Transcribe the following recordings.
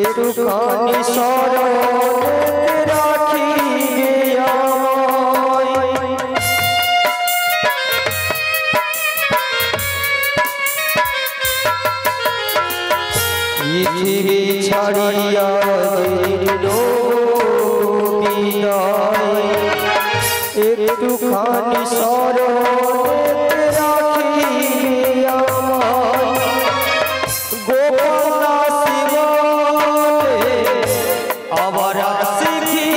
একটুখানি স্মরণে রাখি পৃথিবী ছাড়িয়া একটুখানি স্মরণে রাখি গোপন শিবলে আবার শিখি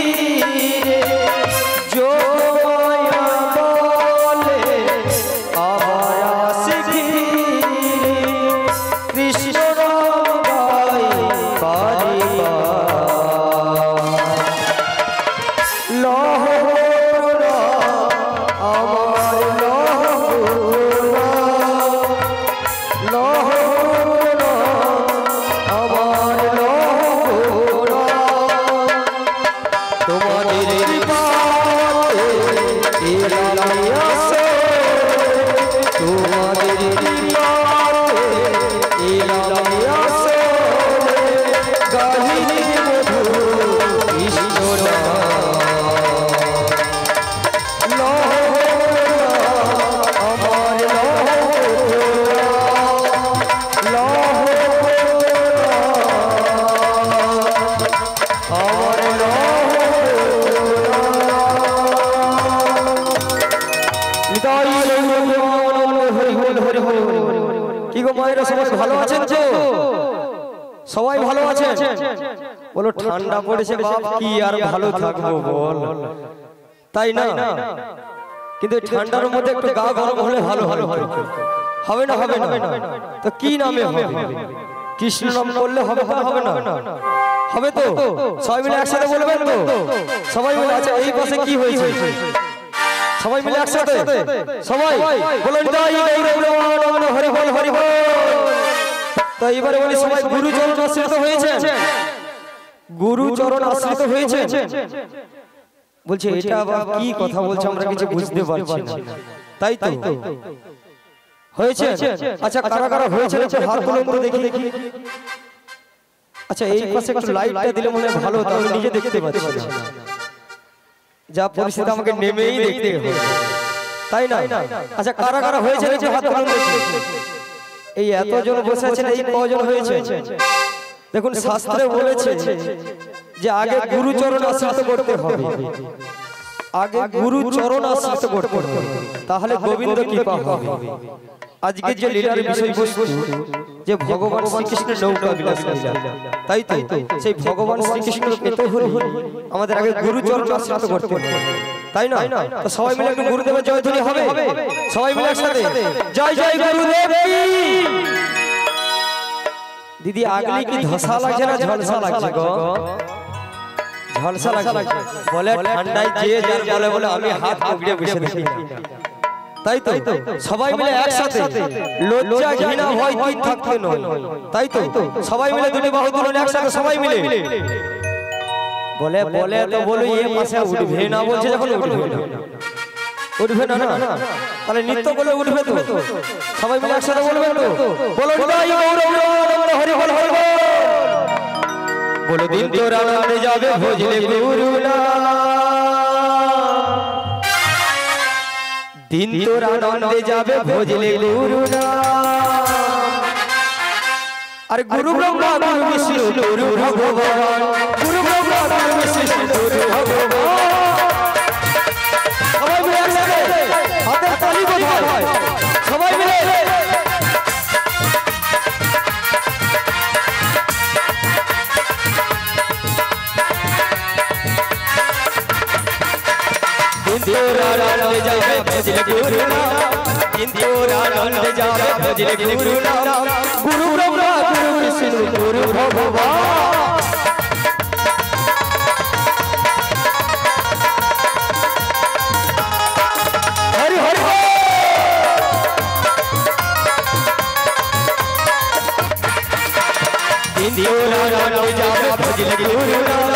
যোগমায়া বলে আবার শিখি কৃষ্ণ গাই বারিবা লহ সবাই ভালো আছেন? বলো ঠান্ডা পড়েছে বাপ কি আর ভালো থাকবো বল, তাই না? কিন্তু ঠান্ডার মধ্যে একটু গা গরম হলে ভালো হবে না? হবে না তো কি নামে হবে? কৃষ্ণ নাম বললে হবে না? হবে না? হবে তো? সবাই মিলে একসাথে বলবেন তো? সবাই মিলে। আচ্ছা এই পাশে কি হয়েছে? সবাই মিলে একসাথে সবাই বলেন হরি বল হরি বল। তো এবারে বলি সবাই গুরুচরণ আশ্রিত হয়েছে, গুরুচরণ আশ্রিত হয়েছে। বলছে এটা আবার কি কথা বলছে, আমরা কিছু বুঝতে পারছি না, তাই তো হয়েছে। আচ্ছা কারা কারা হয়েছে হাত তুলে করে দেখি। আচ্ছা এই পাশে একটু লাইটটা দিলে মনে হয় ভালো হতো, আমি নিজে দেখতে পাচ্ছি না, যা পরিস্থিতি আমাকে নেমেই দেখতে হবে, তাই না? আচ্ছা কারা কারা হয়েছে হাত তুলে দেখি। এই এতজন বসে আছেন, এই কজন হয়েছে? দেখুন শাস্ত্রে বলেছে যে আগে গুরুচরণ আশ্রিত করতে হবে, আগে গুরুচরণ আশ্রিত করতে হবে, তাহলে গোবিন্দ কৃপা হবে। আজকে যে লীলার বিষয়বস্তু যে ভগবান শ্রীকৃষ্ণের নৌকা বিলাস লীলা, তাই তো সেই ভগবান শ্রীকৃষ্ণ পেতে হলে আমাদের আগে গুরুচরণ আশ্রিত করতে হবে, তাই না? তো সবাই মিলে একটু গুরুদেবের জয়ধ্বনি হবে, সবাই মিলে একসাথে জয় জয় গুরুদেব। দিদি আগলি কি ধসা লাগছে না ঝলসা লাগছে গো? ঝলসা লাগছে বলে ঠান্ডায় যে যার বলে বলে আমি হাত পকড়ে বসে থাকি, তাই তো সবাই মিলে একসাথে লজ্জা ঘৃণা ভয় কি থাকতে নয়, তাই তো সবাই মিলে দুটি বাহু তুলে একসাথে সবাই মিলে বলে বলে তো বলো এ পাশে উঠবে না, বলছে যখন উঠবে না না তাহলে নৃত্য বলে উঠবে তো, সবাই মিলে একসাথে বলবেন তো? বলো হরি বল হরি বল। বলো দিন তোর আনন্দে যাবে ভজলে গুরু নাম, দিন তোর আনন্দে যাবে ভজলে গুরু নাম। আরে গুরু ব্রহ্মা গুরু বিষ্ণু গুরু ভগবান, গুরু ব্রহ্মা গুরু বিষ্ণু গুরু ভগবান। সবাই মিলে একসাথে হাতের তালি কোথায়? সবাই মিলে আনন্দে যাবে ভজলে গুরু নাম, তোর আনন্দে যাবে ভজলে গুরু নাম। গুরু ব্রহ্মা গুরু বিষ্ণু গুরু ভগবান। হরি হরি তোর আনন্দে যাবে ভজলে গুরু নাম,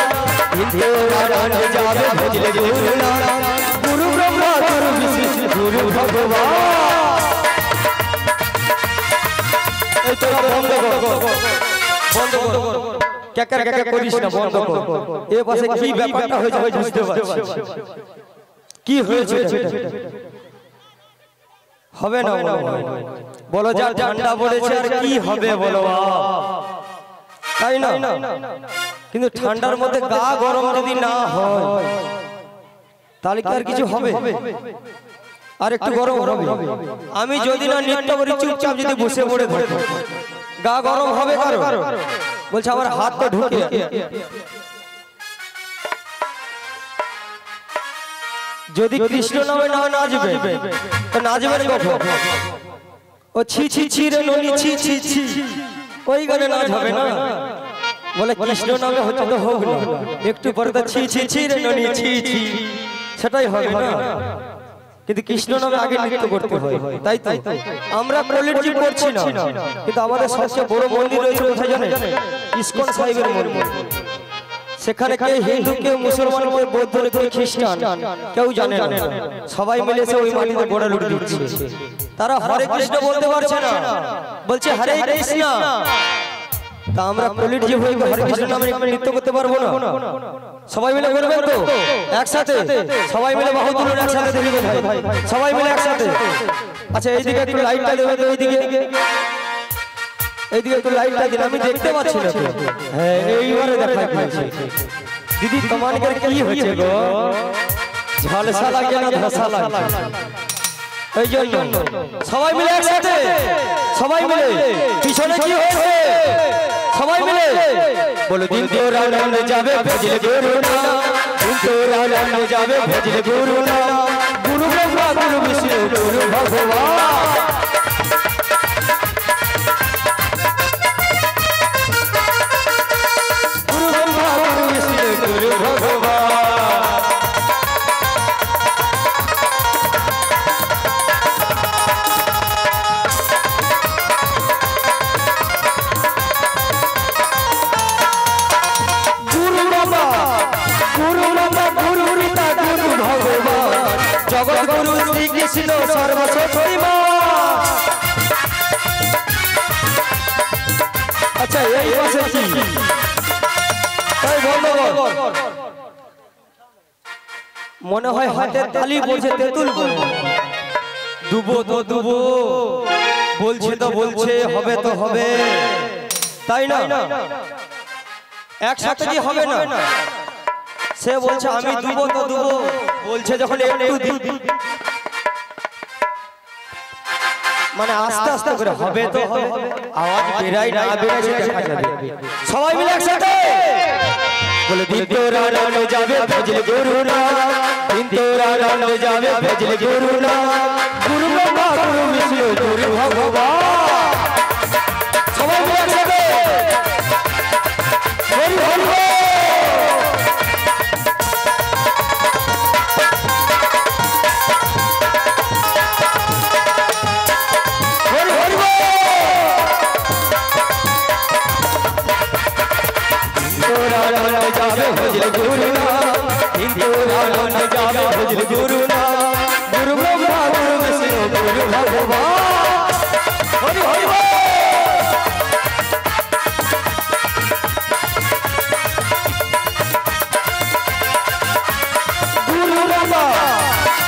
তোর আনন্দে যাবে ভজলে গুরু নাম। গুরু ব্রহ্মা গুরু বিষ্ণু গুরু ভগবান। এই তোরা বন্ধ কর, বন্ধ কর। ক্যাকার ক্যাকার করিস না, বন্ধ কর। এ পাশে কি ব্যাপারটা হয়েছে বুঝতে পারছি, কি হয়েছে হবে না বলো, যা ঠান্ডা পড়েছে আর কি হবে বলো, তাই না? কিন্তু ঠান্ডার মধ্যে গা গরম যদি না হয় তাহলে কি আর কিছু হবে? আর একটু গরম হবে। আমি যদি না নৃত্য করি চুপচাপ যদি বসে পড়ে থাকি, গা গরম হবে কারো? বলছে আমার হাত তো ঢুকে। যদি কৃষ্ণ নামে না নাচবে তো নাচবে কখন? ও ছি ছি ছি রে ননি ছি ছি ছি, ওই গানে নাচ হবে না। বলে কৃষ্ণ নামে হচ্ছে তো হোক না, একটু পরে তো ছি ছি ছি রে ননি ছি ছি, সেটাই হবে না। কিন্তু কৃষ্ণ নামে আগে নৃত্য করতে হয়, তাই তো? আমরা প্রলিটি করছি না, কিন্তু আমাদের সবচেয়ে বড় মন্দির রয়েছে কোথায় জানেন? ইসকন সাহেবের মন্দির। সেখানে কে হিন্দু, কে মুসলমান, কে বৌদ্ধ, কে খ্রিস্টান কেউ জানে না, সবাই মিলে ওই মাটিতে গোড়া লুটে দিচ্ছে। তারা হরে কৃষ্ণ বলতে পারছে না, বলছে হরে কৃষ্ণ। তা আমরা প্রলিটি হয়ে হরে কৃষ্ণ নামে নৃত্য করতে পারবো না? সবাই মিলে করবেন তো একসাথে? সবাই মিলে বাহু তুলুন একসাথে, দেখি ভাই সবাই মিলে একসাথে। আচ্ছা এইদিকে একটু লাইটটা দেবে তো, এইদিকে এইদিকে একটু লাইটটা দিন, আমি দেখতে পাচ্ছি না। হ্যাঁ এইবারে দেখাই দিয়েছি। দিদি তোমাদের কি হয়েছে গো? ঝলসা লাগে না ধসা লাগে? এই জন্য সবাই মিলে একসাথে, সবাই মিলে। পিছনে কি হয়েছে? সবাই মিলে বলো দিন তো রাম যাবে ভজলে গুরু না, দিন তো রাম যাবে ভজলে গুরু না, গুরু ব্রহ্মা গুরু বিষ্ণু গুরু ভগবান। গুরু ব্রহ্মা গুরু বিষ্ণু গুরু ভগবান। জগৎগুরু শ্রীকৃষ্ণ সর্বশ্রেষ্ঠ। আচ্ছা এই পাশে কি মনে হয় হাতের তালি বলছে তেঁতুল দুবো তো দুবো, বলছে তো বলছে হবে তো হবে, তাই না? একসাথে কি হবে না? সে বলছে আমি দুবো তো দুবো, বলছে যখন একটু মানে আস্তে আস্তে করে হবে তো হবে, আওয়াজ বেরাই না বেরাই দেখা যাবে। সবাই মিলে একসাথে বলে দিন তো রাম যাবে ভজলে গুরু না, দিন তো রাম যাবে ভজলে গুরু না, গুরু ব্রহ্মা গুরু বিষ্ণু গুরু ভগবান। সবাই মিলে একসাথে হরি হরি হরি। भजल गुरु ना, हिंदू राम जावे भजल गुरु ना, गुरु ब्रह्मा गुरु विष्णु गुरु भगवान। हरि हरि गुरु रामा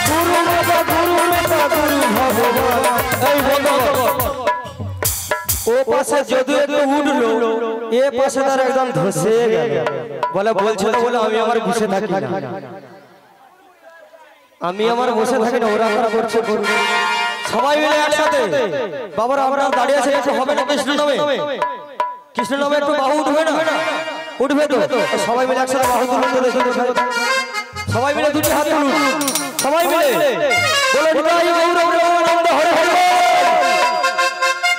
गुरु रामा गुरु रामा गुरु भगवान। এই ভগবান ও পাশে যদি একটু উঠলো, এ পাশে তার একদম ধসে গেল। বলে বলছে তো বলে আমি আমার বসে থাকি না, আমি আমার বসে থাকি না, ওরা ওরা করছে করবে। সবাই মিলে একসাথে বাবার আমরা দাঁড়িয়ে আছে, একটু হবে না কৃষ্ণ নামে? কৃষ্ণ নামে একটু বাহু উঠবে না? উঠবে তো? সবাই মিলে একসাথে বাহু তুলুন তো দেখুন, সবাই মিলে দুটি হাত তুলুন, সবাই মিলে বলে নিতাই গৌর গৌরানন্দ হরে হরে।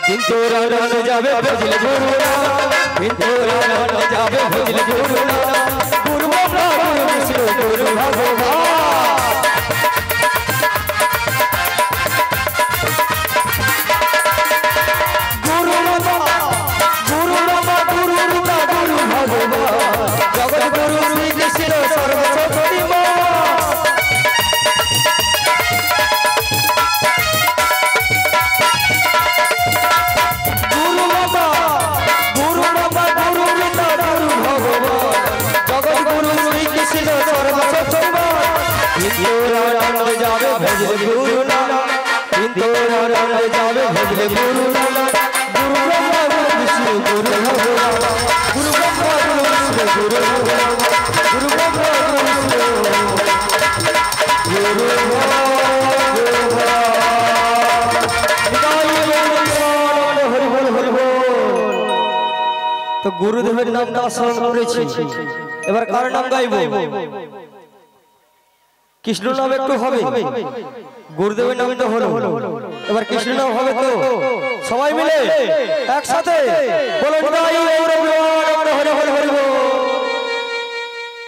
দিন তো রাম যাবে ভজলে গুরু না, দিন তো রাম যাবে ভজলে গুরু না, গুরু ব্রহ্মা গুরু বিষ্ণু গুরু ভগবান। গুরু রামা গুরু রামা গুরু রূপা গুরু ভগবান, জগৎ গুরু শ্রীকৃষ্ণ সর্বশ্রেষ্ঠ। গুরু गुरु ब्रह्मा गुरु विष्णु गुरु ब्रह्मा गुरु विष्णु गुरु तो गुरुदेव नाम स्मरण করেছি এবার কার নাম গাইবো কৃষ্ণ নাম একটু হবে গুরুদেবের নাম তো হলো এবার কৃষ্ণ নাম হবে তো সবাই মিলে একসাথে বলুন গাই ওরে হরি হরি হরি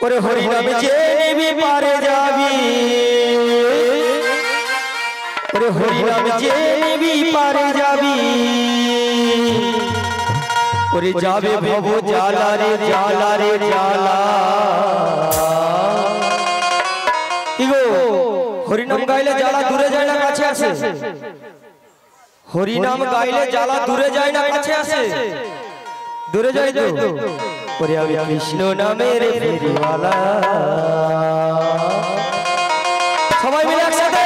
ওরে হরি নামে যে নিবি পারে যাবি ওরে হরি নামে যে নিবি পারে যাবি ওরে যাবে ভব জালা রে জালা রে জালা কি গো হরি নাম গাইলে জ্বালা দূরে যায় না কাছে আসে হরি নাম গাইলে জ্বালা দূরে যায় না কাছে আসে দূরে যায় তো ওরে আমি কৃষ্ণ নামের ফেরিওয়ালা সবাই মিলে একসাথে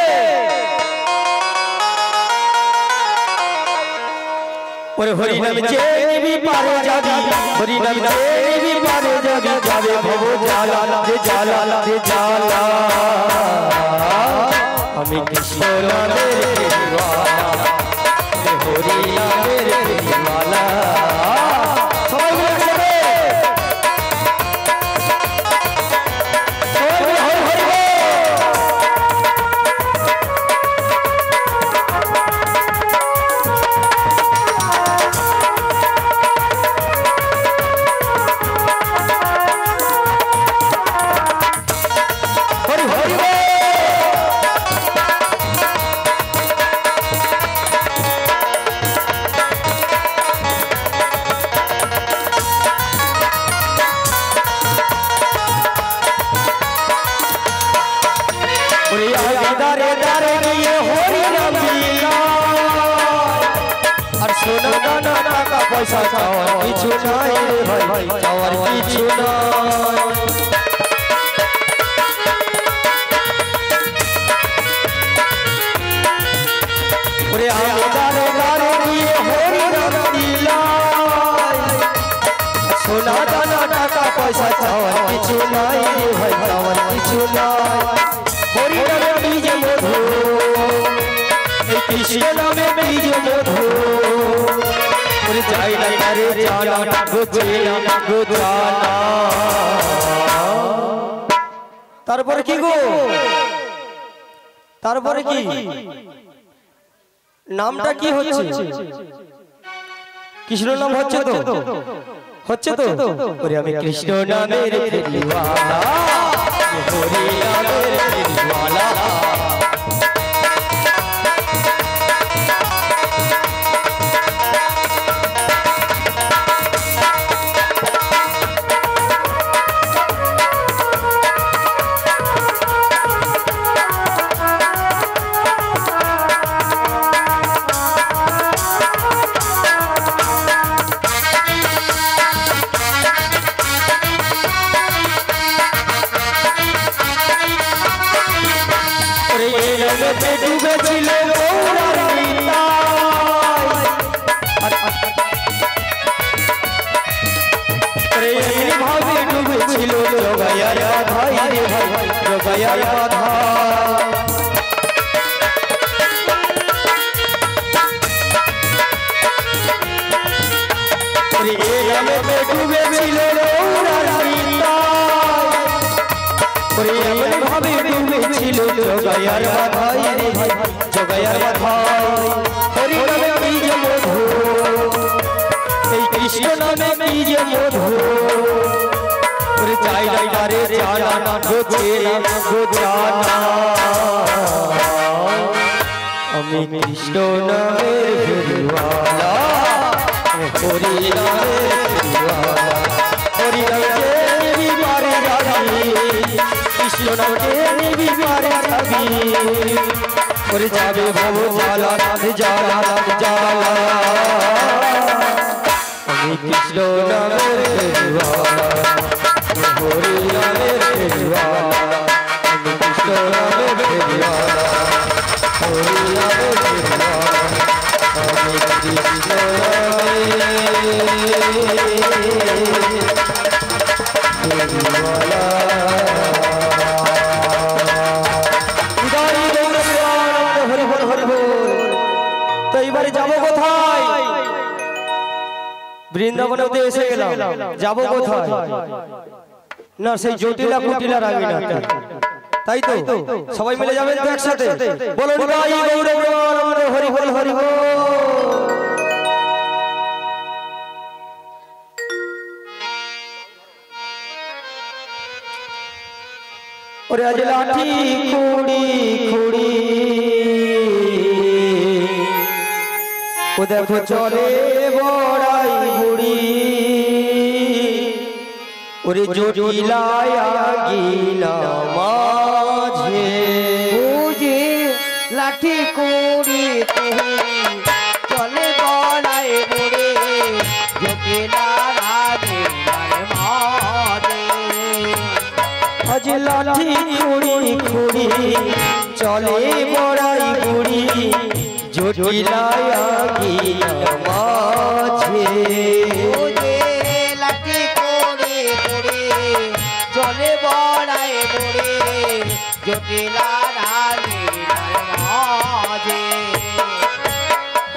ওরে হরি নাম যে নিবি পারে যাবি হরি নাম যে নিবি পারে যাবি যাবে ভব জালা রে জালা রে জালা আমি কৃষ্ণ নামের ফেরিওয়ালা হরি নামের ফেরিওয়ালা সবাই মিলে একসাথে पैसा चावर किछु নাই রে ভাই চাওয়ার কিছু নাই ওরে আমি দারে দারে নিয়ে হরি নাম দিলাই সোনা দানা টাকা পয়সা চাওয়ার কিছু নাই রে ভাই চাওয়ার কিছু নাই হরি নামে বীজ মধু এই কৃষ্ণ নামে বীজ মধু যাই না রে জানা গো জানা তারপরে কি গো তারপরে কি নামটা কি হচ্ছে কৃষ্ণ নাম হচ্ছে তো ওরে আমি কৃষ্ণ নামের ফেরিওয়ালা হরি নামের ফেরিওয়ালা কৃষ্ণ নামে বীজ মধু যাই রে জানা গো জানা আমি কৃষ্ণ নামের ফেরিওয়ালা হরি নামের ফেরিওয়ালা হরি নামে নিবি পারে যাবি কৃষ্ণ নামে নিবি পারে যাবি ওরে যাবে ভব জালা জালা জালা আমি কৃষ্ণ নামের ফেরিওয়ালা হরি নামের ফেরিওয়ালা আমি কৃষ্ণ নামের ফেরিওয়ালা হরি নামের ফেরিওয়ালা আমি কৃষ্ণ নামের তো এবারে যাবো কোথায়? বৃন্দাবনে এসে গেলাম, যাবো কোথায়? না সেই জটিলা কুটিলা রাঙিনা, তাই তো সবাই মিলে যাবেন তো একসাথে? বলুন গাই গৌর প্রেমানন্দ হরি হরি হরি হরি। ওরে আজ লাঠি কুড়ি কুড়ি ও দেখো চলে বড়াই বুড়ি, ওরে জটিলায় গিলা মাঝে বুঝে লাঠি কুড়ি চলে বড়াই বুড়ি, জটিলা রাজে মাঝে। আজ লাঠি কুড়ি কুড়ি চলে বড়াই বুড়ি, জটিলায় গিলা মাঝে। বুঝে লাঠি কুড়ি কুড়ি চলে বড়াই বুড়ি, জটিলা রাজে মাঝে।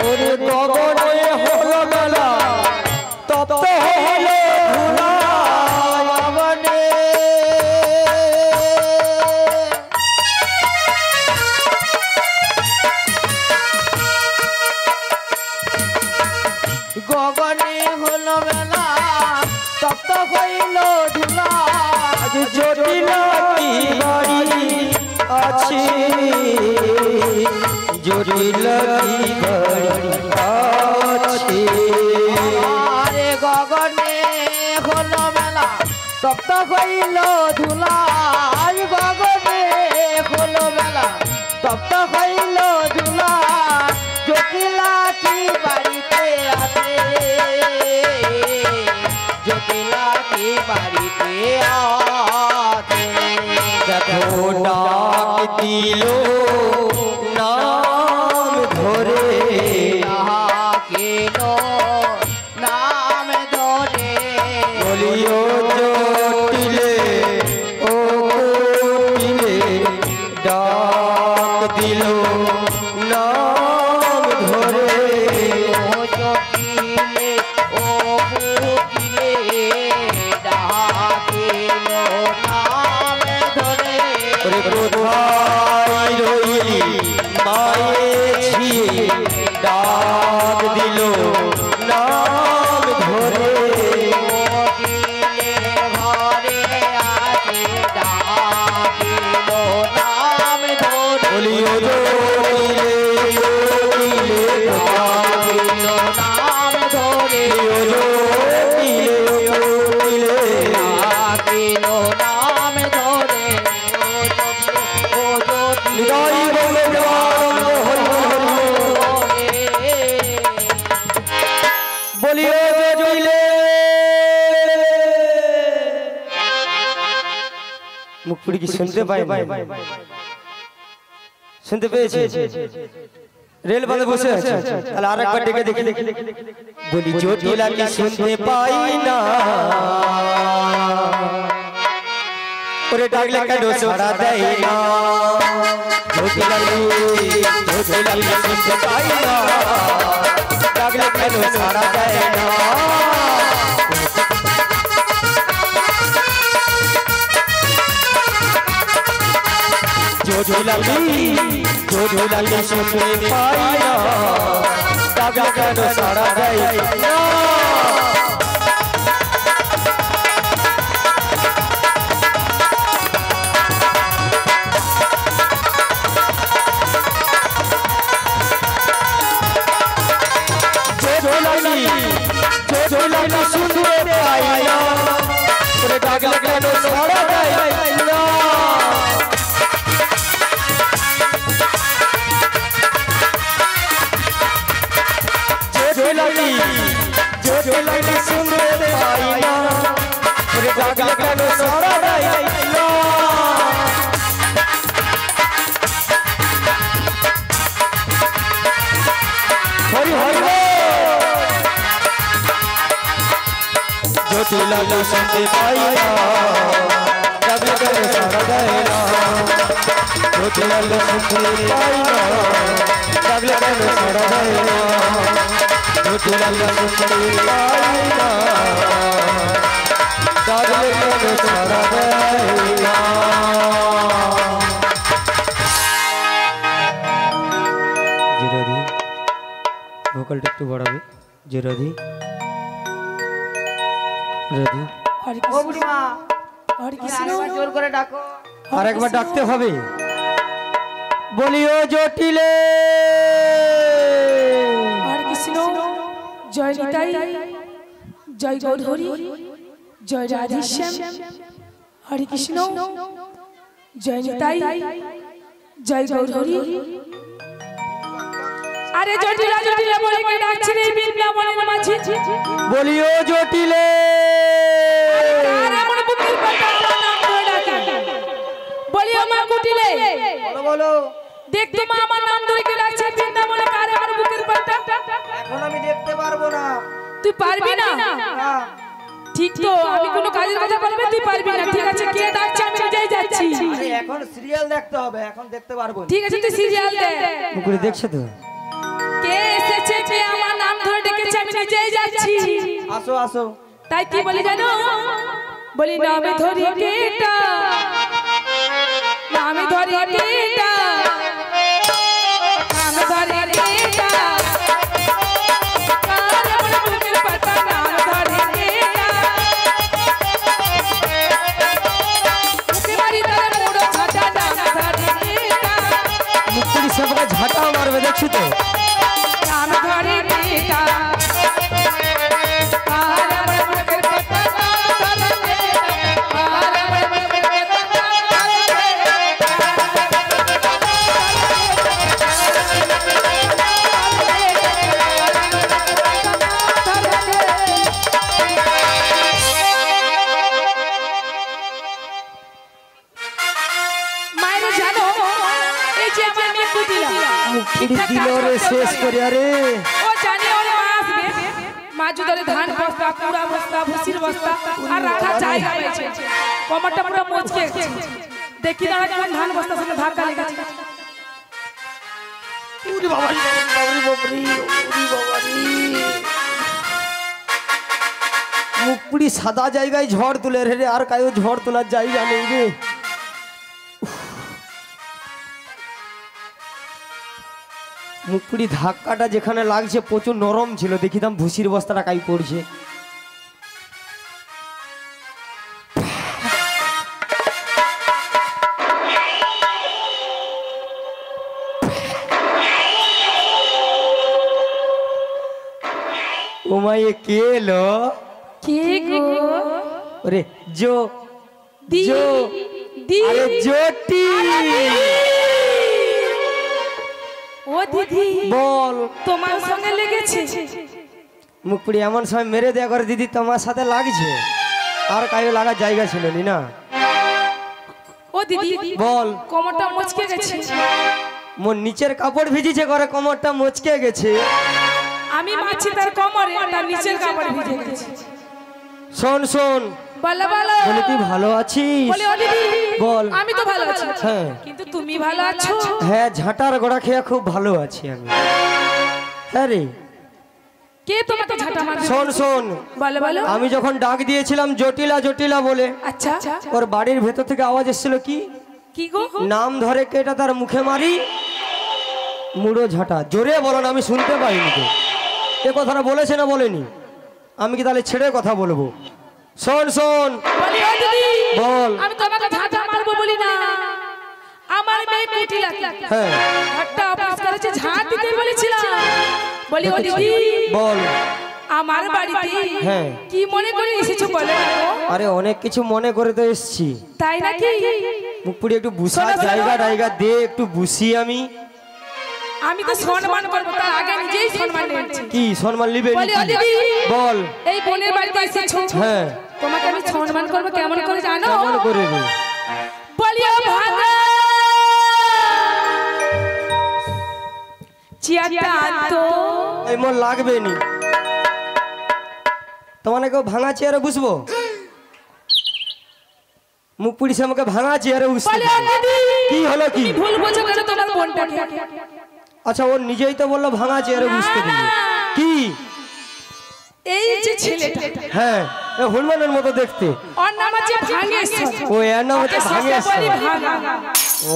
ওরে গগনে হলো মেলা তপ্ত হলো ধুলা, গগনে গগনে হলো মেলা তপ্ত হইল ধুলা, আজ জটিলা কি বাড়ি আছে, জটিলা কি বাড়ি আছে। আরে গগনে হলো মেলা তপ্ত হইল ধুলা, গগনে হলো মেলা তপ্ত হইল ধুলা, জটিলা কি বাড়িতে আছে, জটিলা কি বাড়িতে আছে। দেখো ডাক দিল নাম ধরে, কেনো নাম ধরে বলিও জটিলে ও কোটিলে, ডাক দিল নাম ধরে। ও জটিলে ও বুকিলে ডাকিল নাম ধরে। ওরে কোথায় রইলি মায়ের ঝিয়ে, ডাক দিল নাম ধরে। জটিলে ঘরে আছে ডাকিল নাম ধরে। বলিও জটিলে জটিলে ডাকিল নাম ধরে। জটিলে জটিলে ডাকিল নাম ধরে। ও জটিলে হৃদয় বলে প্রেমানন্দ হরি হরি হরি। বলিও জটিলে। মুখ পুরি কি শুনতে পাই না? শুনতে পেয়েছি? রেল বাঁধে বসে আছে, তাহলে আরেকবার ডেকে দেখি। বলি জটিলা কি শুনতে পাই না, ওরে ডাকলে কেন সাড়া দেয় না, জটিলা কি শুনতে পাই না, ডাকলে কেন সাড়া দেয় না। জটিলা কি শুনতে পাই না, ডাকলে কেন সাড়া দেয় না। জটিলা কি শুনতে পাই না, ওরে ডাকলে কেন সাড়া দেয় না। জটিলা কি শুনতে পাই না, ওরে ডাকলে কেন সাড়া দেয় না। হরি হরি জটিলা তো শুনতে পাই না ডাকলে কেন সাড়া দেয় না জটিলা তো শুনতে পাই না ডাকলে কেন সাড়া দেয় না জটিলা তো শুনতে পাই না ডাকলে কেন সাড়া দেয় না। জিরাধি ভোকালটা একটু বাড়াবে জিরাধি রাধি ও বুড়িমা হরে কৃষ্ণ জোর করে ডাকো আর একবার ডাকতে হবে বলিও জটিলে হরে কৃষ্ণ জয় নিতাই জয় গৌরহরি জয় রাধেশ্যাম হরে কৃষ্ণ জয় নিতাই জয় গৌরহরি আরে জটিলা জটিলা বলে কে ডাকছে রে বৃন্দাবনের মাঝে বলিও জটিলে আর আমার বুকের পাটা আমার নাম ধরে ডাকে বলিও মা কুটিলে বলো বলো দেখতো মা আমার নাম ধরে কে ডাকছে বৃন্দাবনে কারে আমার বুকের পাটা এখন আমি দেখতে পারবো না তুই পারবি না না ঠিক তো আমি কোনো কাজের কথা বলবে তুই পারবি না ঠিক আছে কে ডাকছে আমি নিজেই যাচ্ছি আরে এখন সিরিয়াল দেখতে হবে এখন দেখতে পারবো না ঠিক আছে তুই সিরিয়াল দে মুকুরি দেখছো তো কে এসেছে কে আমার নাম ধরে ডেকেছে আমি নিজেই যাচ্ছি আসো আসো তাই কি বলি জানো বলি নামে ধরি কেটা নামে ধরি কেটা নামে ধরি কেটা কার আমার বুকের পাতা নাম ধরি কেটা মুখে মারি তার মুড়ো ছাটা নাম ধরি কেটা মুকুরি সবকে ঝাঁটা মারবে দেখছো তো নাম ধরি কেটা কার আমার বুকের পাতা নাম ধরি কেটা কার আমার বুকের পাতা নাম ধরি মায়েরা জানো এই যে আমার মেয়ে কুটিলা মুকুরি দিল রে শেষ করে আরে ও জানি ওর মা আসবে মা যদি ধান বস্তা পুরা বস্তা ভুসির বস্তা আর রাখা জায়গা পেয়েছে কমরটা পুরো মুচকে দেখি দাঁড়া কেমন ধান বস্তা সঙ্গে ধাক্কা লেগেছে উরি বাবা রে বাবরি বাবরি উরি বাবা রে মুকুরি সাদা জায়গায় ঝড় তুলে রে আর কায়ো ঝড় তোলার জায়গা নেই রে মুকুরি ধাক্কাটা যেখানে লাগছে প্রচুর নরম ছিল দেখিতাম ভুসির বস্তাটা কাই পড়ছে ও মায়ে কে এলো কে গো ওরে জো দি জো দি আরে জটি ও দিদি বল তোমার সঙ্গে লেগেছে মুকুরি এমন সময় মেরে দেয়া করে দিদি তোমার সাথে লাগছে আর কায়ো লাগার জায়গা ছিল নি না ও দিদি বল কোমরটা মুচকে গেছে মোর নিচের কাপড় ভিজিছে করে কোমরটা মুচকে গেছে আমি মাছি তার কোমরে তার নিচের কাপড় ভিজে গেছে শোন শোন বলো বলো বলে তুই ভালো আছিস বলে ও দিদি বল আমি তো ভালো আছি হ্যাঁ কিন্তু তুমি ভালো আছো হ্যাঁ ঝাঁটার গোড়া খেয়ে খুব ভালো আছি আমি হ্যাঁ রে কে তোমাকে ঝাঁটা মারবে শোন শোন বলো বলো আমি যখন ডাক দিয়েছিলাম জটিলা জটিলা বলে আচ্ছা ওর বাড়ির ভেতর থেকে আওয়াজ এসেছিল কি কি গো নাম ধরে কেটা তার মুখে মারি মুড়ো ঝাঁটা জোরে বলো না আমি শুনতে পাইনি তো এ কথাটা বলেছে না বলেনি আমি কি তাহলে ছেড়ে কথা বলবো শোন শোন বলি ও দিদি বল আমি তোমাকে ঝাঁটা মারবো বলি না আমার মেয়ে কুটিলা হ্যাঁ ঘরটা অপরিষ্কার করেছে ঝাঁট দিতে বলেছিলাম বলি ও দিদি বল আমার বাড়িতে হ্যাঁ কি মনে করে এসেছো বলো আরে অনেক কিছু মনে করে তো এসছি তাই নাকি মুখপুরি একটু বুসার জায়গা জায়গা দে একটু বুসি আমি আমি তো সম্মান করবো তার আগে নিজেই সম্মান নিচ্ছি কি সম্মান নিবে বলি ও দিদি বল এই বোনের বাড়িতে এসেছো হ্যাঁ তোমাকে আমি সম্মান করবো কেমন করে জানো কেমন করে রে বলি ও ভাগা চেয়ারটা আনতো এই মন লাগবে নি তোমার কেউ ভাঙা চেয়ারে বুঝবো? মুখ পুড়িছে আমাকে ভাঙা চেয়ারে বুঝতে বলে ও দিদি কি হলো কি? তুমি ভুল বোঝো কেন তোমার বোনটাকে? আচ্ছা ও নিজেই তো বললো ভাঙা চেয়ারে বুঝতে দিবি। কি এই যে ছেলেটা হ্যাঁ এ হনুমানের মতো দেখতে। ওর নাম আছে ভাঙেশ্বর। ও এর নাম হচ্ছে ভাঙেশ্বর। বলি ভাঙা।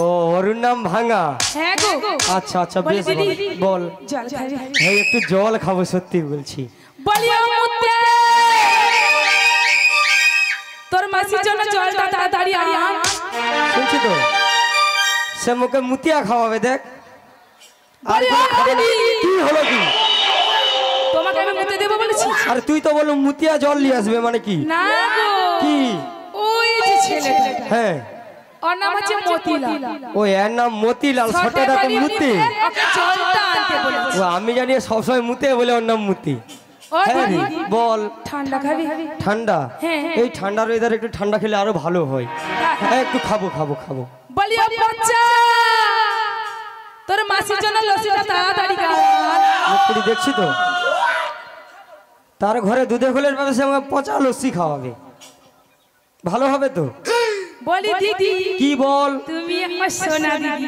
ও ওর নাম ভাঙা। হ্যাঁ গো। আচ্ছা আচ্ছা বলি বেশ দিদি, বল। জল খাবি? হ্যাঁ একটু জল খাবো সত্যি বলছি। বলি ও মুত্তে তোর মাসির জন্য জলটা তাড়াতাড়ি আন। শুনছি তো সে মুখে মুতিয়া খাওয়াবে দেখ। বলি ও দিদি কি হলো কি? তোমাকে আমি মুতে দেব বলেছি? আর তুই তো বললো মুতিয়া জল নিয়ে আসবে মানে কি? না গো কি? ওই যে ছেলেটা হ্যাঁ ওর নাম আছে মতিলাল। ও এর নাম মতিলাল ছোটটা তো মুতি। ওকে জলটা আনতে বলেছি। ও আমি জানি সবসময় মুতে বলে ওর নাম মুতি। ও হ্যাঁ রে, দিদি বল। ঠান্ডা খাবি? ঠান্ডা? হ্যাঁ, হ্যাঁ। এই ঠান্ডার ওয়েদারে একটু ঠান্ডা খেলে আরো ভালো হয়। হ্যাঁ একটু খাবো খাবো খাবো। বলি ও বাচ্চা তোর মাসির জন্য লস্যিটা তাড়াতাড়ি খাওয়া। মুখপুরি দেখছি তো তার ঘরে দুধে খোলের পাবে সে আমাকে পচা লস্যি খাওয়াবে। ভালো হবে তো? বলি দিদি কি বল? তুমি আমার সোনা দিদি,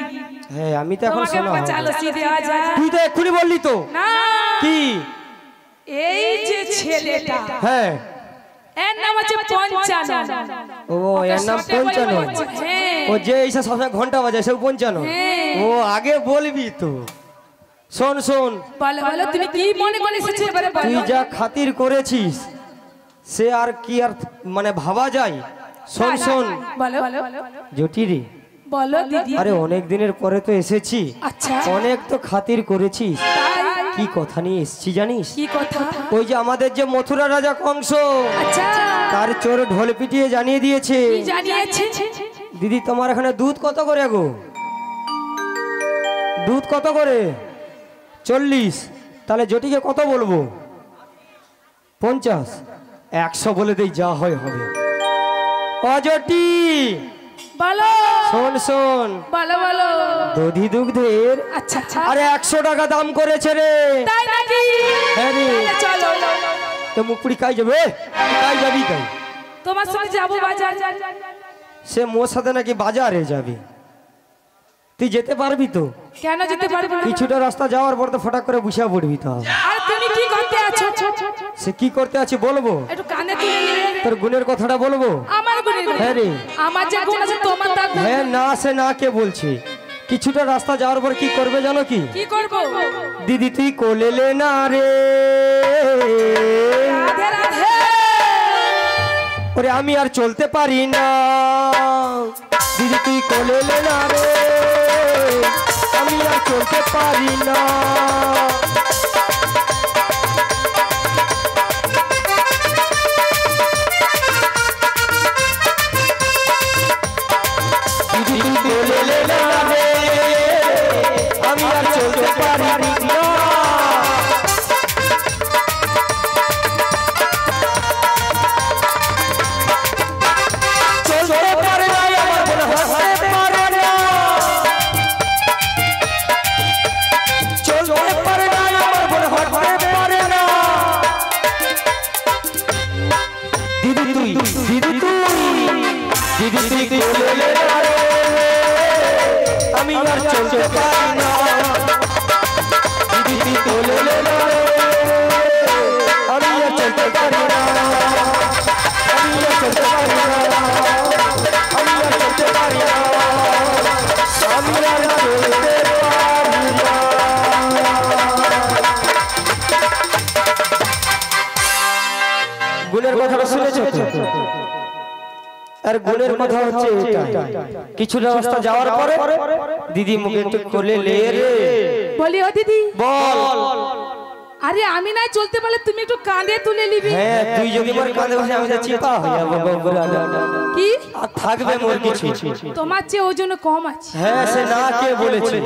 হ্যাঁ আমি তো এখন তোমাকে শোনা পচা লস্যি দেওয়া যায় তুই তো এক্ষুনি বললি তো। না? কি? এই যে ছেলেটা হ্যাঁ এর নাম আছে পঞ্চানন। ও এর নাম পঞ্চানন। হ্যাঁ ও যে এসে সবসময় ঘন্টা বাজায় সে পঞ্চানন। হ্যাঁ। ও আগে বলবি তো। শোন শোন বলো বলো তুমি কি মনে করে এসেছো এবারে তুই বলো। যা খাতির করেছিস সে আর কি আর মানে ভাবা যায়। শোন শোন বলো জটিরি বলো দিদি। আরে অনেক দিনের পরে তো এসেছি, আচ্ছা অনেক তো খাতির করেছিস। তাই? কি কথা নিয়ে এসেছি জানিস? কি কথা? ওই যে আমাদের যে মথুরা রাজা কংস আচ্ছা তার চোর ঢোল পিটিয়ে জানিয়ে দিয়েছে। কি জানিয়েছে? দিদি তোমার এখানে দুধ কত করে গো? দুধ কত করে? 40। তাহলে জটিকে কত বলবো? 50। 100 বলে দেই যা হয় হবে। অজটি বলো শোন শোন বলো বলো। দধি দুগ্ধের আচ্ছা আচ্ছা আরে 100 টাকা দাম করেছে রে। তাই নাকি? হ্যাঁ রে। চলো তো মুখপুরি কাই যাবে? কাই যাবি কাই? তোমার সঙ্গে যাবো বাজার। সে মোর সাথে নাকি বাজারে যাবে। তুই যেতে পারবি তো? কেন যেতে পারবো না? কিছুটা রাস্তা যাওয়ার পর তো ফটাক করে বসে পড়বি তো। আর তুমি কি করতে আছো? সে কি করতে আছে বলবো? একটু কানে তুলে নিলে। তোর গুণের কথাটা বলবো? আমার গুণের কথা। হ্যাঁ রে। আমার যে গুণ আছে তোমার তা গুণ। হ্যাঁ না সে না কে বলছে। কিছুটা রাস্তা যাওয়ার পর কি করবে জানো কি? কি করবো? দিদি তুই কোলেলে না রে। রাধে রাধে। ওরে আমি আর চলতে পারি না। দিদি তুই কোলেলে না রে। আমি আর চলতে পারি না। দিদি তুই কোলেলে না রে। আমি আর চলতে পারি না। চলতে পারে না আমার মনে হাসতে পারে না। চলতে পারে না আমার মনে হাসতে পারে না। দিদি তুই দিদি তুই কোলেলে না রে। আমি আর চলতে পারি না। দিদি তুই কোলেলে না রে। আমি আর চলতে পারি না। আমি আর চলতে পারি না। আমি আর চলতে পারি না। আমি আর চলতে পারি না। গুণের কথাটা শুনেছ তো? আর গুণের কথা হচ্ছে এটা। কিছুটা রাস্তা যাওয়ার পরে দিদি মুখে একটু কোলে লে রে। বলি ও দিদি বল। আরে আমি নাই চলতে পারলে তুমি একটু কাঁধে তুলে নিবি। হ্যাঁ তুই যদি আমার কাঁধে বসে আমি তো চিপা হয়ে যাবো বগুড়া। কি আর থাকবে মোর কিছু। তোমার চেয়ে ওজন কম আছে। হ্যাঁ সে না কে বলেছে।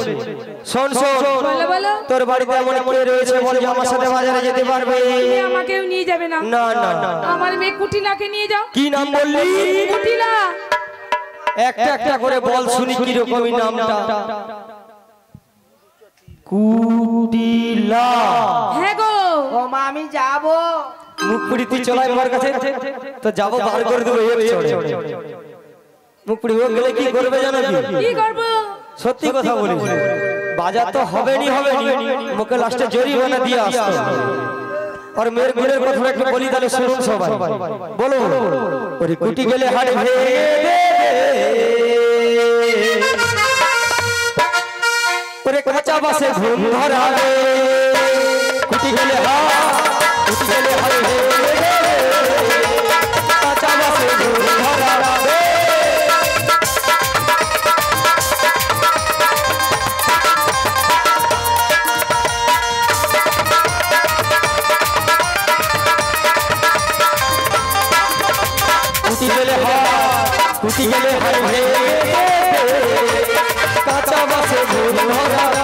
শোন শোন বলো বলো। তোর বাড়িতে এমন কে রয়েছে বল যে আমার সাথে বাজারে যেতে পারবে? তুমি আমাকেও নিয়ে যাবে না? না না না। আমার মেয়ে কুটিলাকে নিয়ে যাও। কি নাম বললি? কুটিলা। একটা একটা করে বল শুনি কি রকমই নামটা। কুটিলা। হ্যাঁ গো। ও মা আমি যাবো। মুখ পুরি তুই চলাই আমার কাছে তো যাবো বার করে দেবো এক চড়ে মুখ পুরি ও গেলে কি করবে জানো কি করব সত্যি কথা বলি বাজার তো হবেনি মুখে লাস্টে জরিমানা দিয়ে আসতো আর মেয়ের গুণের কথা একটু বলি তাহলে শুনুন সবাই বলো ওরে কুটি গেলে হাড় ভেঙে ওরে কাঁচা বাসে ঘুম ধরাবে কুটি গেলে হাড় ভেঙে কাঁচা বাসে ঘুম ধরাবে কুটি গেলে হাড় ভেঙে কাঁচা বাসে ঘুম ধরাবে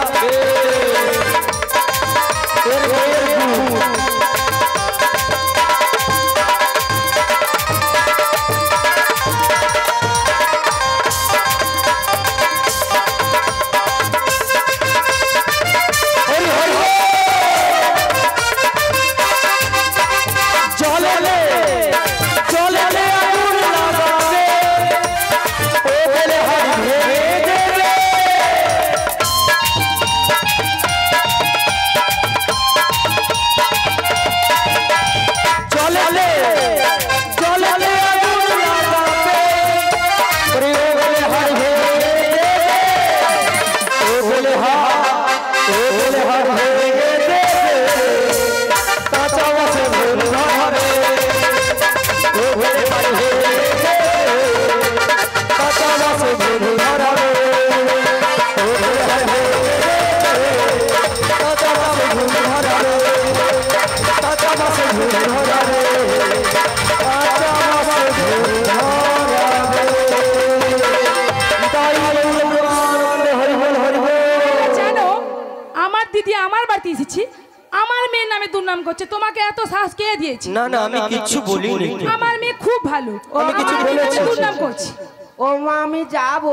তোমাকে এত সাহস কে দিয়েছে না না আমি কিছু বলিনি আমার মেয়ে খুব ভালো আমি কিছু বলেছি দুর্নাম করছি ও মা আমি যাব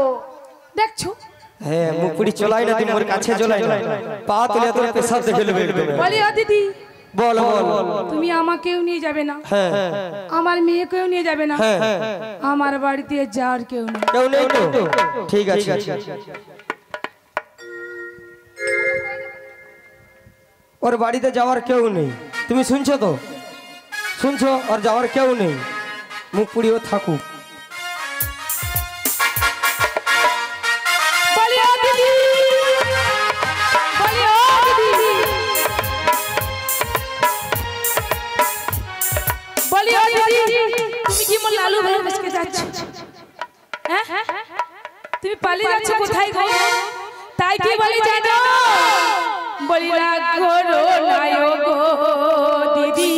দেখছো হ্যাঁ মুখ পুরি চলাই না তুমি ওর কাছে চলাই না পা তুলে তোর পেশাব দেখে নেবে বলি ও দিদি বল তুমি আমাকেও নিয়ে যাবে না হ্যাঁ আমার মেয়েকেও নিয়ে যাবে না হ্যাঁ আমার বাড়িতে যাওয়ার কেউ নেই কেউ নেই তো ঠিক আছে ওর বাড়িতে যাওয়ার কেউ নেই তুমি শুনছো তো শুনছো আর যাওয়ার কেউ নেই মুখ পুড়িও থাকুক তুমি কি মোর লালু ভাই বসকে যাচ্ছ হ্যাঁ তুমি পালিয়ে যাচ্ছ কোথায় গো তাই কি বলি জানো বলি রাগ করো না গো দিদি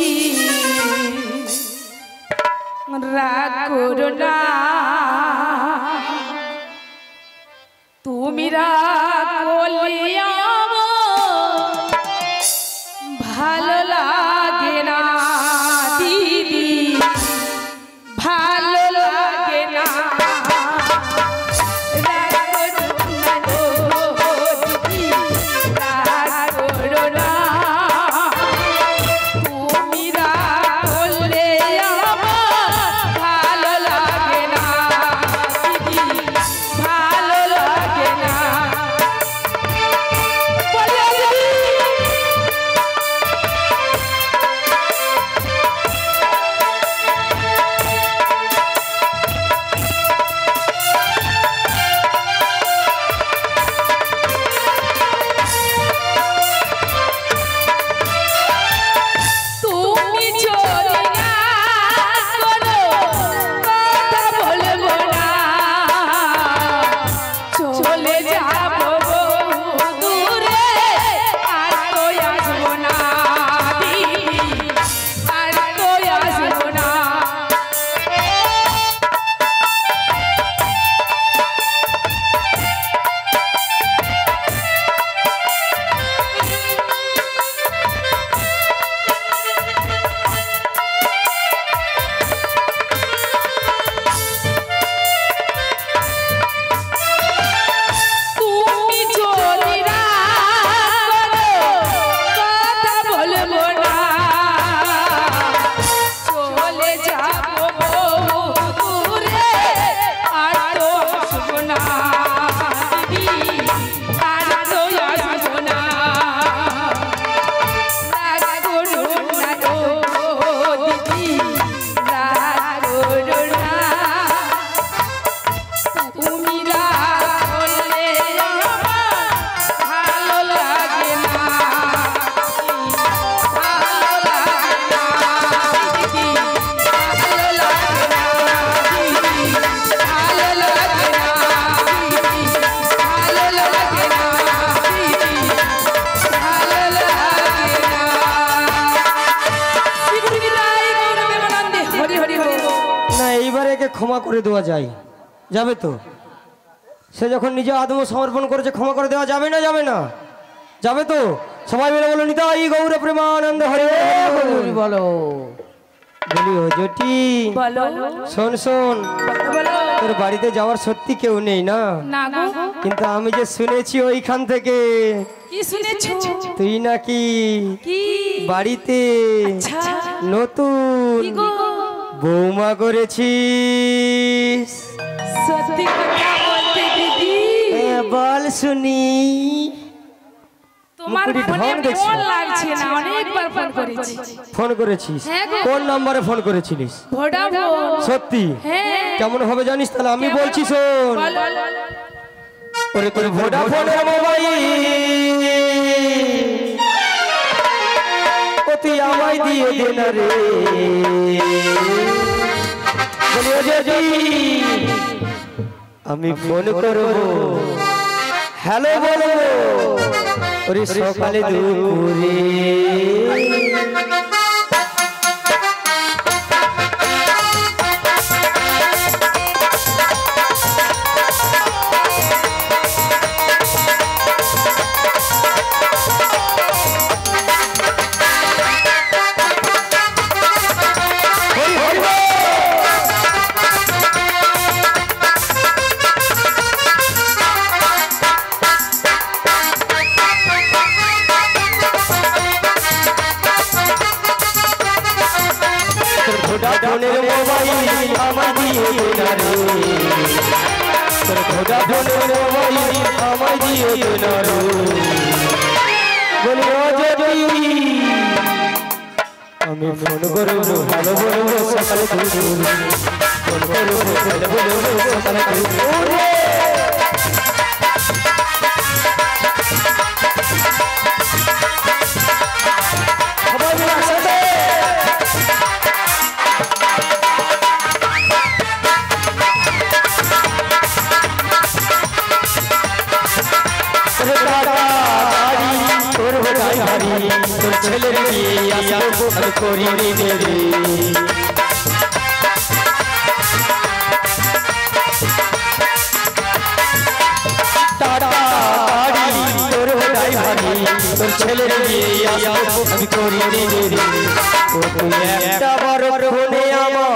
রাগ করো না তুমি রাগ করলে আমার ভালো লাগে না দিদি ভালো লাগে না অন্যায়কে ক্ষমা করে দেওয়া যায়, যাবে তো? সে যখন নিজে আত্মসমর্পণ করেছে ক্ষমা করে দেওয়া যাবে না? যাবে না? যাবে তো? সবাই মিলে বলো নিতাই গৌর প্রেমানন্দ হরে বলি বলো। বলি ও জটি, বলো শোন শোন, বলো। তোর বাড়িতে যাওয়ার সত্যি কেউ নেই না? না গো। কিন্তু আমি যে শুনেছি ওইখান থেকে কি শুনেছো? তুই নাকি কি? বাড়িতে আচ্ছা। নতুন কি গো? বৌমা করেছিস। সত্যি কথা বলতে দিদি, বল শুনি। তোমার মুকুরি ফোনে ঢং দেখছি। ফোন লাগছে না, অনেকবার ফোন করেছি। ফোন করেছিস? হ্যাঁ গো। কোন নাম্বারে ফোন করেছিলিস? ভোডাফোন। সত্যি? হ্যাঁ। কেমন হবে জানিস? তাহলে আমি বলছি শোন। বলো। ওরে তোর ভোডাফোনের মোবাইল ও তুই আমায় দিয়ে দে না রে। বলি ও জেঠি, আমি ফোন করব, হ্যালো বলবো, ওরে সকালে দুপুরে। ভোডাফোনের মোবাইল আমায় দিয়ে দে না রে। তোর ভোডাফোনের মোবাইল আমায় দিয়ে দে না রে। বলি ও জেঠি, আমি ফোন করব, হ্যালো বলবো, সকালে দুপুরে। ফোন করব, হ্যালো বলবো, সকালে দুপুরে। সবাই মিলে একসাথে। তোর ভাই ভারি তোর ছেলের বিয়ে আসবো আমি করি রে রে। টাটা গাড়ি তোর ভাই ভারি তোর ছেলের বিয়ে আসবো আমি করি রে রে। ও তুই একটা বড় ফোনে আমার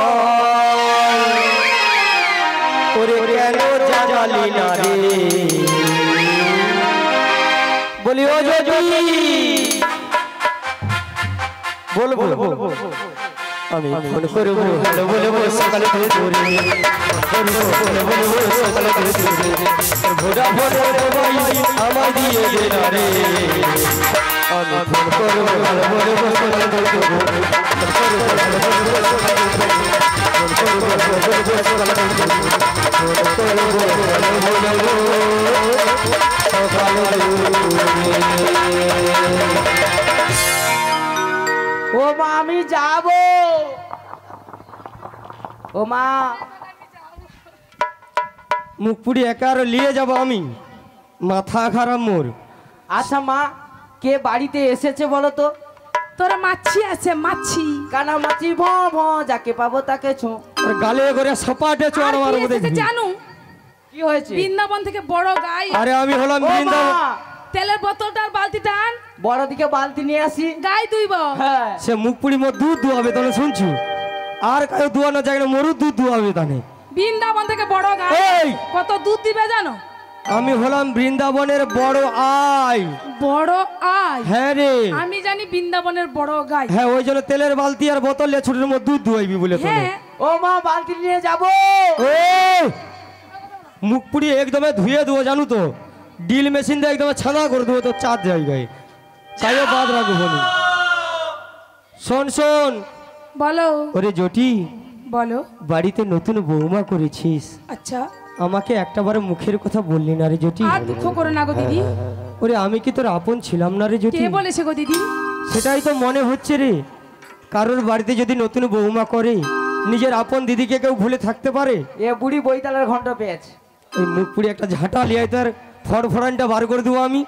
ওরে কেন জানালি না রে। বলি ও যদি বলবো আমি ফোন করবো, হ্যালো বলবো, সকালে দুপুরে। সকালে দুপুরে ভোডাফোনের মোবাইল আমায় দিয়ে দে না রে। আমি ফোন করবো, হ্যালো বলবো, সকালে দুপুরে। ও মা আমি যাব। ও মা মুখ পুড়ি একা আর নিয়ে যাবো আমি? মাথা খারাপ মোর। আচ্ছা মা, কে বাড়িতে এসেছে বলো তো? তোরা মাছি আছে, মাছি। কানা মাছি ভ ভ, যাকে পাবো তাকে ছো। আর গালে করে সপাটে আর চড় কি মারবো এসেছে দেখবি। জানো? কি হয়েছে? বৃন্দাবন থেকে বড় গাই। আরে আমি হলাম ও মা, বৃন্দাবন। তেলের বোতলটা আর বালতিটা আন, বড় দিকে বালতি নিয়ে আসি। গাই দুইব। হ্যাঁ সে মুখ পুড়ি মোর দুধ দুয়াবে তাহলে শুনছু। আর কাউ দুয়ানো যায় না, মোরও দুধ দুয়াবে তাহলে। বৃন্দাবন থেকে বড় গাই এই! কত দুধ দিবে জানো? আমি হলাম বৃন্দাবনের বড় আই। বড় আই? হ্যাঁ রে, আমি জানি বৃন্দাবনের বড় গাই। হ্যাঁ ওই জন্য তেলের বালতি আর বোতল নিয়ে ছোটের মধ্যে দুধ দুয়াইবি বলে তোলে। হ্যাঁ। ও মা বালতি নিয়ে যাব। এই! মুখ পুড়ি একদমে ধুয়ে দেবো জানো তো, ডিল মেশিন দিয়ে একদমে ছানা করে দেবো তো 4 জায়গায়, তাইও বাদ রাখবো বলি। শোন শোন, বলো। ওরে জটি, বলো। বাড়িতে নতুন বৌমা করেছিস, আচ্ছা, আমাকে একটাবারে মুখের কথা বললি না রে জটি। আর দুঃখ করো না গো দিদি। ওরে আমি কি তোর আপন ছিলাম না রে জটি? কে বলেছে গো দিদি? সেটাই তো মনে হচ্ছে রে। কারোর বাড়িতে যদি নতুন বৌমা করে, নিজের আপন দিদিকে কেউ ভুলে থাকতে পারে? এ বুড়ি বইতালের ঘন্ট পেয়েছে। ওই মুখ পুড়ি একটা ঝাঁটা লিয়াই তার ফড়ফড়ানটা বার করে দেবো আমি।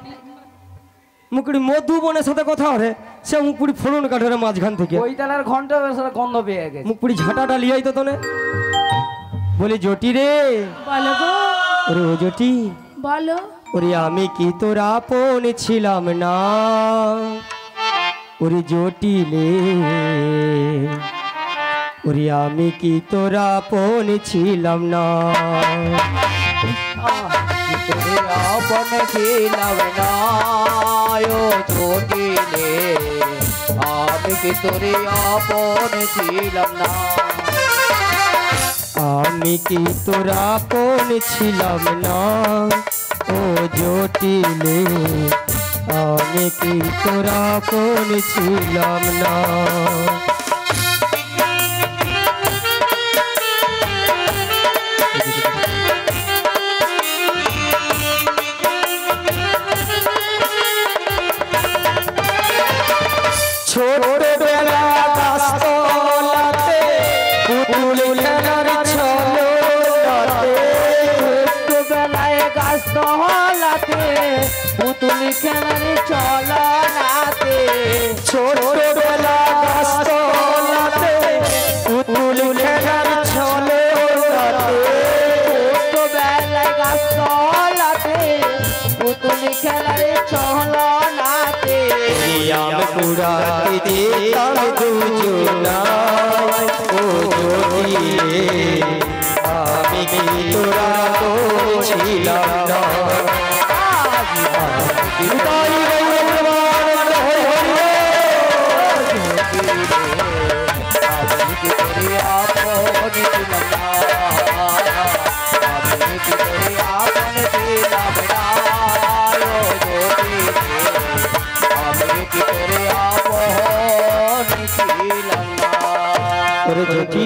মুকুড়ি মধু বোনের সাথে কথা হরে, সে মুকুড়ি ফোড়ন কাঠের মাঝখান থেকে। বইতালের ঘন্ট গন্ধ পেয়ে গেছে। মুকুড়ি ঝাঁটাটা লিয়াই তো তোনে। বলি জটি রে, বলো গো, ওরে ও জটি, বলো। ওরে আমি কি তোর আপন ছিলাম না, ওরে জটিলে, ওরে আমি কি তোর আপন ছিলাম না। তোরে আপন ছিলাম না ও জটিলে, আমি কি তোরে আপন ছিলাম না। আমি কি তোর আপন ছিলাম না ও জটিলে, আমি কি তোর আপন ছিলাম না। ছোটবেলা গাছতলাতে পুতুল খেলার ছলনাতে, ছোটবেলায় গাছতলাতে পুতুল খেলার ছলনাতে, ছোটবেলা গাছতলাতে পুতুল খেলার ছলনাতে, ছোটবেলায় গাছতলাতে পুতুল খেলার ছলনাতে, আমি পুরাতে দিতাম দুজনায় ও জটিলে, আমি কি তোরা তো ছিলাম না। তাই রৌদ্রমান হয়ে হয়ে আমি কি তোরে আপন ছিলাম না, আমি কি তোরে আপন ছিলাম না ও জটিলে, আমি কি তোরে আপন ছিলাম না। ওরে জটি,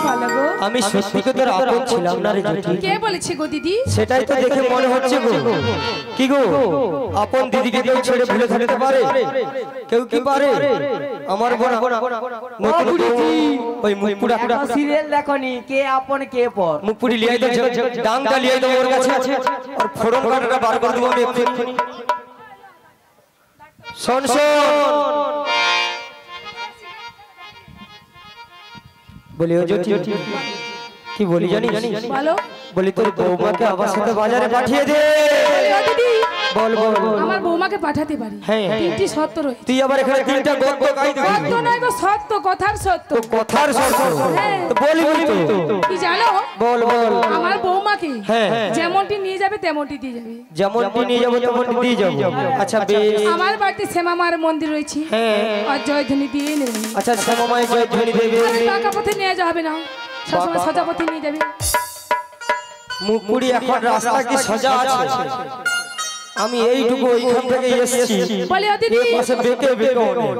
বলো গো, আমি সত্যি তোর আপন ছিলাম না রে জটি। কে বলেছে গো দিদি? সেটাই তো দেখে মনে হচ্ছে গো। কি গো, আপন দিদিকে কেউ ছেড়ে ভুলে থাকতে পারে? কেউ কি পারে? আমার বোনা নতুন ওই মুখপুরা সিরিয়াল দেখনি কে আপন কে পর। মুখপুরি লিয়াই তো ডাংটা লিয়াই তো ওর কাছে আর ফোড়ন কাটাটা বার করে দেবো আমি এক্ষুনি। শোন শোন, বলি ও জ্যোতি, কি বলি জানিস? বলো। বলি তোর বৌমাকে আমার সাথে বাজারে পাঠিয়ে দে। বলো দিদি, বল বল বল। আমার বৌমাকে পাঠাতে পারি, হ্যাঁ। তিনটি শর্ত রয়েছে। তুই আবার এখানে তিনটা গল্প গাই দিবি? সত্য নয় গো, সত্য, কথার সত্য। তো কথার শর্ত হ্যাঁ। তো বলবি তো। কি জানো? বল বল। আমার বৌমাকে হ্যাঁ। যেমনটি নিয়ে যাবে তেমনটি দিয়ে যাবে। যেমনটি নিয়ে যাবো তেমনটি দিয়ে যাবো। আচ্ছা বেশ। আমার বাড়িতে শ্যামামার মন্দির রয়েছে, হ্যাঁ। আর জয়ধ্বনি দিয়ে নেবে। আচ্ছা শ্যামামায় জয় ধ্বনি দেবে। আর বাঁকা পথে নিয়ে যাবে না, সবসময় সোজা পথে নিয়ে যাবে। মুখপুরি এখন রাস্তা কি সোজা আছে? আমি এইটুকু ওইখান থেকে এসেছি। বলে ও দিদি, এই পাশে বেঁকে বেঁকে অনেক।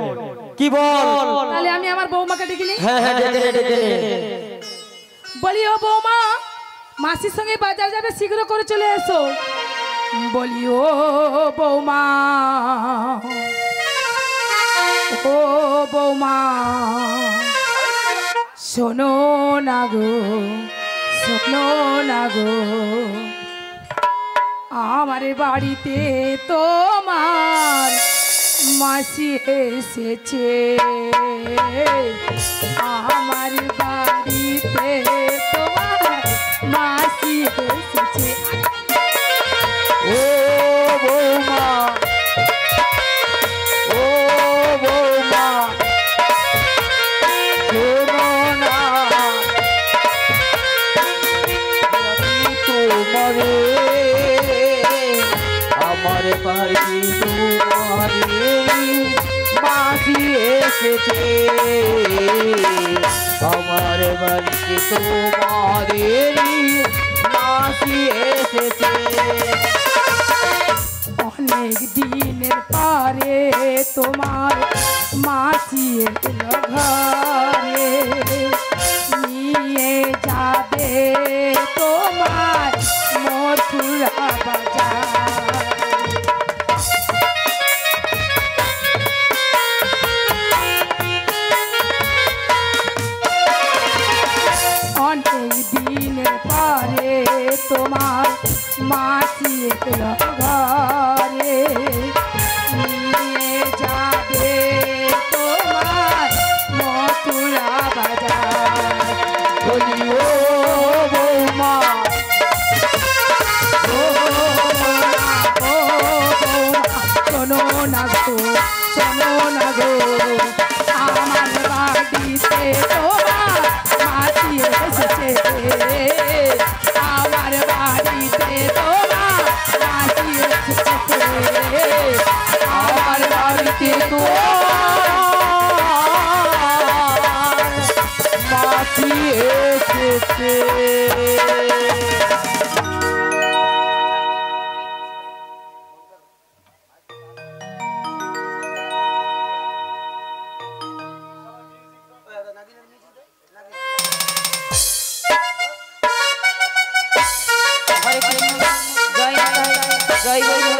কি বল? তাহলে আমি আমার বৌমাকে ডেকে নিই। হ্যাঁ হ্যাঁ ডেকে নে, ডেকে নে। বলি ও বৌমা, মাসির সঙ্গে বাজার যাবে, শীঘ্র করে চলে এসো। বলি ও বৌমা, ও বৌমা, শোনো না গো, শোনো না গো, আমার বাড়িতে তোমার মাসি এসেছে, আমার বাড়িতে তোমার মাসি এসেছে। ও বৌমা, ও বৌমা, শোনো না, আমি তোমারে, আমার বাড়ি তোমারে মাসি এসেছে, আমার বাড়িতে তোমারে মাসি এসেছে। অনেক দিনের পরে তোমার মাসি এলো ঘরে, নিয়ে যাবে তোমার মথুরা বাজার। অনেক দিনের পরে তোমার মাসি এলো ঘরে, নিয়ে যাবে তোমার মথুরা বাজার। বলি ও বৌমা, শোনো না গো আমার বাড়িতে তোমার মাটি এসেছে আমার বাড়িতে তোমার মাটি এসেছে আমার বাড়িতে মাটি এসেছে জয় জয়